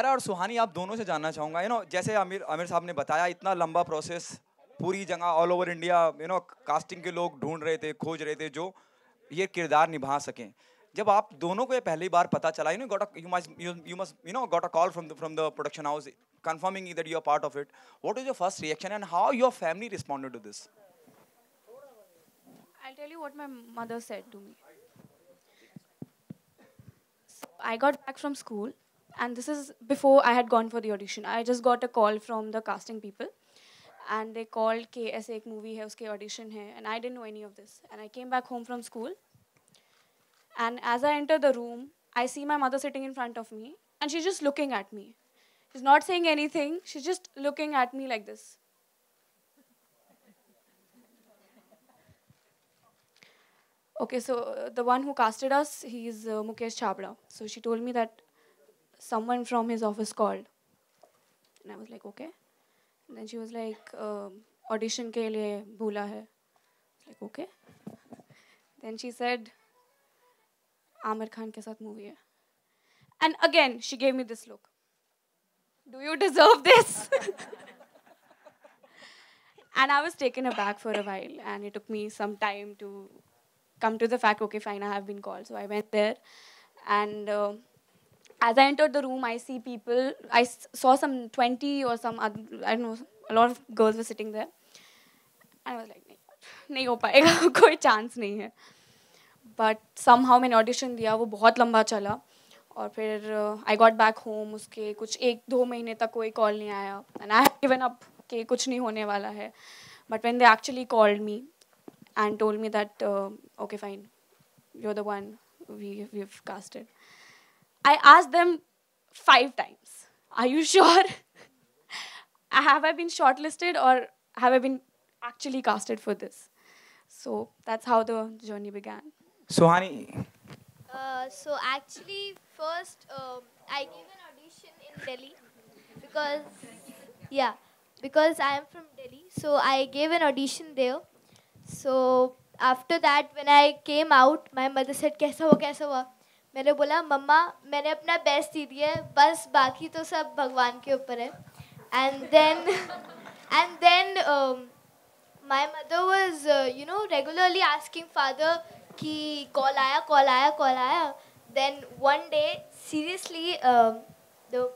सायरा और सुहानी, आप दोनों से जानना चाहूंगा, जैसे आमिर आमिर साहब ने बताया, इतना लंबा प्रोसेस, पूरी जगह ऑल ओवर इंडिया कास्टिंग के लोग ढूंढ रहे थे, खोज रहे थे जो ये किरदार निभा सकें। जब आप दोनों को ये पहली बार पता चला, got a call from the production house confirming that you are part of it, what was your first reaction and how your family responded to this? I'll tell you what my mother said to me. So I got back from school, and this is before I had gone for the audition. I just got a call from the casting people, and they called कि ऐसे एक movie है, उसके audition है, and I didn't know any of this. And I came back home from school, and as I enter the room, I see my mother sitting in front of me, and she's just looking at me. She's not saying anything. She's just looking at me like this. Okay, so the one who casted us, he's Mukesh Chabra. So she told me that someone from his office called. And I was like, okay. And then she was like, audition ke liye bula hai. I was like, okay. Then she said, Amir Khan ke saath movie hai. And again, she gave me this look. Do you deserve this? And I was taken aback for a while. And it took me some time to come to the fact, okay, fine, I have been called. So I went there. And as I entered the room, I see people. I saw some 20 or some other, I don't know, a lot of girls were sitting there. And I was like, नहीं हो पाएगा, कोई chance नहीं है. But somehow मैंने audition दिया, वो बहुत लंबा चला. और फिर I got back home, उसके कुछ 1-2 महीने तक कोई call नहीं आया. And I had given up कि कुछ नहीं होने वाला है. But when they actually called me and told me that, okay, fine, you're the one we've casted. I asked them 5 times, are you sure? Have I been shortlisted or have I been actually casted for this? So that's how the journey began. Suhani. So actually, first I gave an audition in Delhi because, yeah, because I am from Delhi. So I gave an audition there. So after that, when I came out, my mother said, कैसा हुआ कैसा हुआ? मैंने बोला मम्मा मैंने अपना best दे दिया है, बस बाकी तो सब भगवान के ऊपर है. And then my mother was regularly asking father कि कॉल आया कॉल आया कॉल आया. Then one day seriously the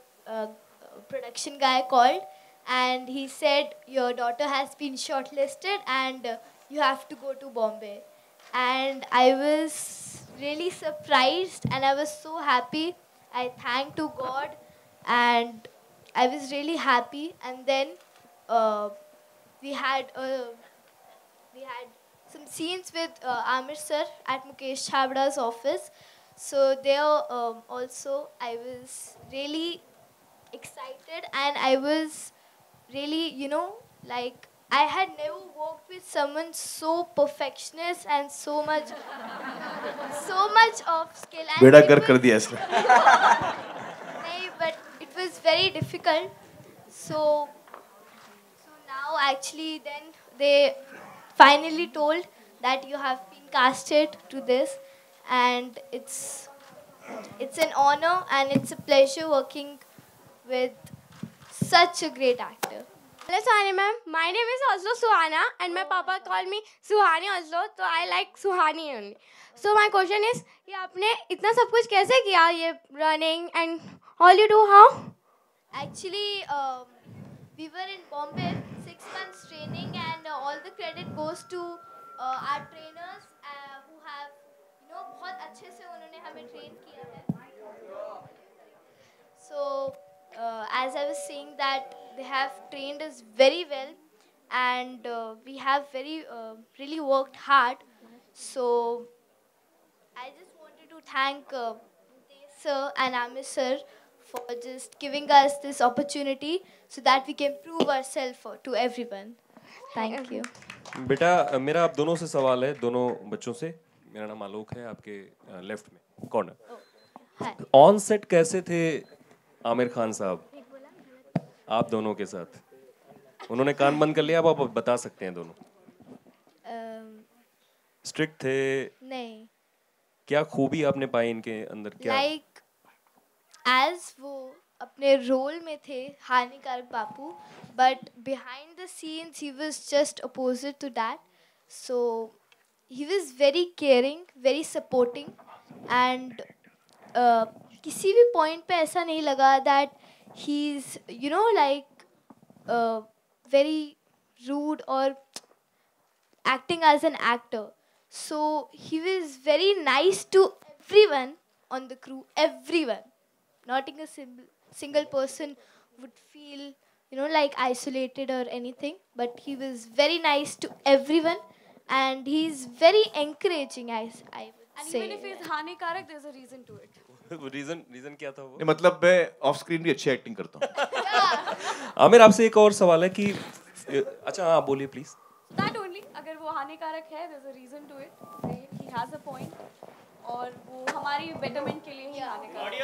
production guy called and he said your daughter has been shortlisted and you have to go to Bombay. And I was really surprised and I was so happy. I thanked to God and I was really happy. And then we had some scenes with Amir sir at Mukesh Chabda's office. So there also I was really excited and I was really, like I had never worked with someone so perfectionist and so much of skill. And बेड़ा गर्क कर दिया इसने. nahi, but it was very difficult. So now actually then they finally told that you have been casted to this, and it's an honor and it's a pleasure working with such a great actor. Hello Suhani ma'am, my name is also Suhana and my papa called me Suhani also, so I like Suhani only. So my question is, ये आपने इतना सब कुछ कैसे किया, ये running and all you do how? Actually, we were in Bombay, 6 months training, and all the credit goes to our trainers who have, बहुत अच्छे से उन्होंने हमें train किया है. So, as I was saying that they have trained us very well, and we have really worked hard. So, I just wanted to thank Mukesh sir and Amir sir for just giving us this opportunity so that we can prove ourselves to everyone. Thank you. बेटा मेरा आप दोनों से सवाल है, दोनों बच्चों से. मेरा नाम आलोक है, आपके लेफ्ट में कॉर्नर. ऑन सेट कैसे थे आमिर खान साहब आप दोनों के साथ? उन्होंने कान बंद कर लिया, आप बता सकते हैं दोनों. स्ट्रिक्ट थे? नहीं. क्या खूबी आपने पाई इनके अंदर? क्या like as वो अपने रोल में थे हानिकारक Bapu, but behind the scenes he was just opposite to that. So he was very caring, very supporting, and किसी भी पॉइंट पे ऐसा नहीं लगा that he is like very rude or acting as an actor. So he was very nice to everyone on the crew, everyone. Not a single person would feel like isolated or anything, but he was very nice to everyone, and he's very encouraging, I would And say. even if it's हानिकारक, there's a reason to it. Reason क्या था वो? नहीं मतलब मैं of screen भी अच्छी acting करता हूँ. आमिर आपसे एक और सवाल है कि अच्छा हाँ बोलिए प्लीज. That only, अगर वो हानिकारक है, there's a reason to it. He has a point, और वो हमारी betterment के लिए ही हानिकारक है.